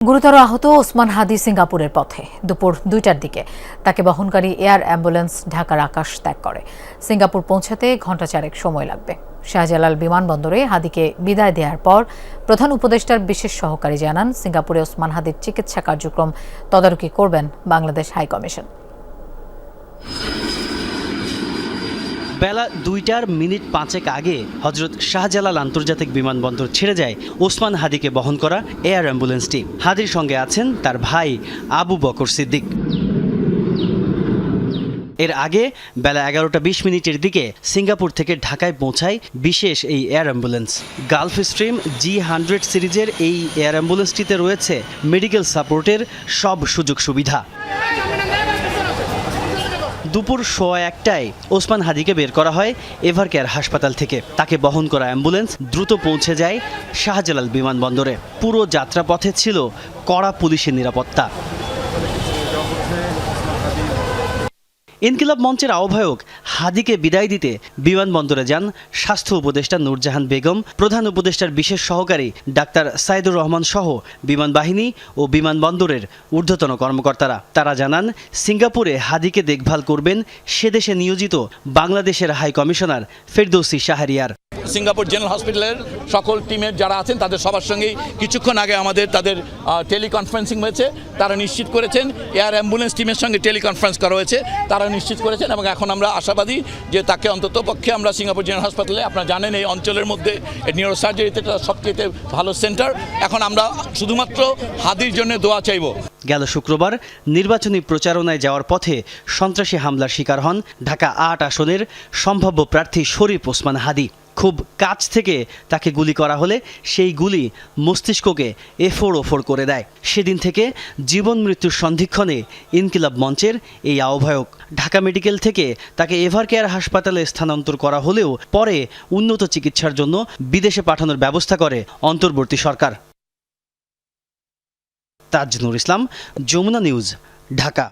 গুরুতর আহত ওসমান হাদি সিঙ্গাপুরের পথে দুপুর 2টার দিকে তাকে বহনকারী এয়ার অ্যাম্বুলেন্স ঢাকার আকাশ ত্যাগ করে। সিঙ্গাপুর পৌঁছাতে ঘণ্টা চারেক সময় লাগবে। শাহজালাল বিমানবন্দরে হাদিকে বিদায় দেওয়ার পর প্রধান উপদেষ্টার বিশেষ সহকারী জানান, সিঙ্গাপুরে ওসমান হাদির চিকিৎসা কার্যক্রম তদারকি করবেন বাংলাদেশ হাইকমিশন। বেলা 2টার মিনিট 5 আগে হজরত শাহজালাল আন্তর্জাতিক বিমানবন্দর ছেড়ে যায় ওসমান হাদিকে বহন করা এয়ার অ্যাম্বুলেন্সটি। হাদির সঙ্গে আছেন তার ভাই আবু বকর সিদ্দিক। এর আগে বেলা 11টা 20 দিকে সিঙ্গাপুর থেকে ঢাকায় পৌঁছায় বিশেষ এই air ambulance. Gulf stream G100 সিরিজের এই এয়ার অ্যাম্বুলেন্সটিতে রয়েছে মেডিকেল সাপোর্টের সব সুযোগ সুবিধা। দুপুর 1:15টায় ওসমান হাদিকে বের করা হয় এভারকেয়ার হাসপাতাল থেকে। তাকে বহন করা অ্যাম্বুলেন্স দ্রুত পৌঁছে যায় শাহজালাল বিমানবন্দরে। পুরো যাত্রাপথে ছিল কড়া পুলিশের নিরাপত্তা। ইনকিলাব মঞ্চের আহ্বায়ক হাদিকে বিদায় দিতে বিমানবন্দরে যান স্বাস্থ্য উপদেষ্টা নূরজাহান বেগম, প্রধান উপদেষ্টার বিশেষ সহকারী ডাক্তার সাইদুর রহমান সহ বিমান বাহিনী ও বিমানবন্দরের ঊর্ধ্বতন কর্মকর্তারা। তারা জানান, সিঙ্গাপুরে হাদিকে দেখভাল করবেন সেদেশে নিয়োজিত বাংলাদেশের high commissioner Ferdousi Shahriar. Singapore general হসপিটালের সকল টিমের যারা আছেন তাদের সবার সঙ্গেই কিছুক্ষণ আগে তাদের টেলিকনফারেন্সিং হয়েছে। তারা নিশ্চিত করেছেন, এয়ার অ্যাম্বুলেন্স টিমের সঙ্গে টেলিকনফারেন্স করা হয়েছে, তারা নিশ্চিত করেছেন এবং এখন আমরা আশাবাদী যে তাকে অন্তত পক্ষে আমরা সিঙ্গাপুর জেনারেল হাসপাতালে, আপনারা জানেন এই অঞ্চলের মধ্যে নিউরোসার্জারিতে সবচেয়ে ভালো সেন্টার, এখন আমরা শুধুমাত্র হাদির জন্য দোয়া চাইব। গেল শুক্রবার নির্বাচনী প্রচারণায় যাওয়ার পথে সন্ত্রাসী হামলার শিকার হন ঢাকা 8 আসনের সম্ভাব্য প্রার্থী শরীফ ওসমান হাদি। খুব কাছ থেকে তাকে গুলি করা হলে সেই গুলি মস্তিষ্ককে এফোড় করে দেয়। সেদিন থেকে জীবন মৃত্যুর সন্ধিক্ষণে ইনকিলাব মঞ্চের এই আহ্বায়ক। ঢাকা মেডিকেল থেকে তাকে এভারকেয়ার হাসপাতালে স্থানান্তর করা হলেও পরে উন্নত চিকিৎসার জন্য বিদেশে পাঠানোর ব্যবস্থা করে অন্তর্বর্তী সরকার। তাজ নূর ইসলাম, যমুনা নিউজ, ঢাকা।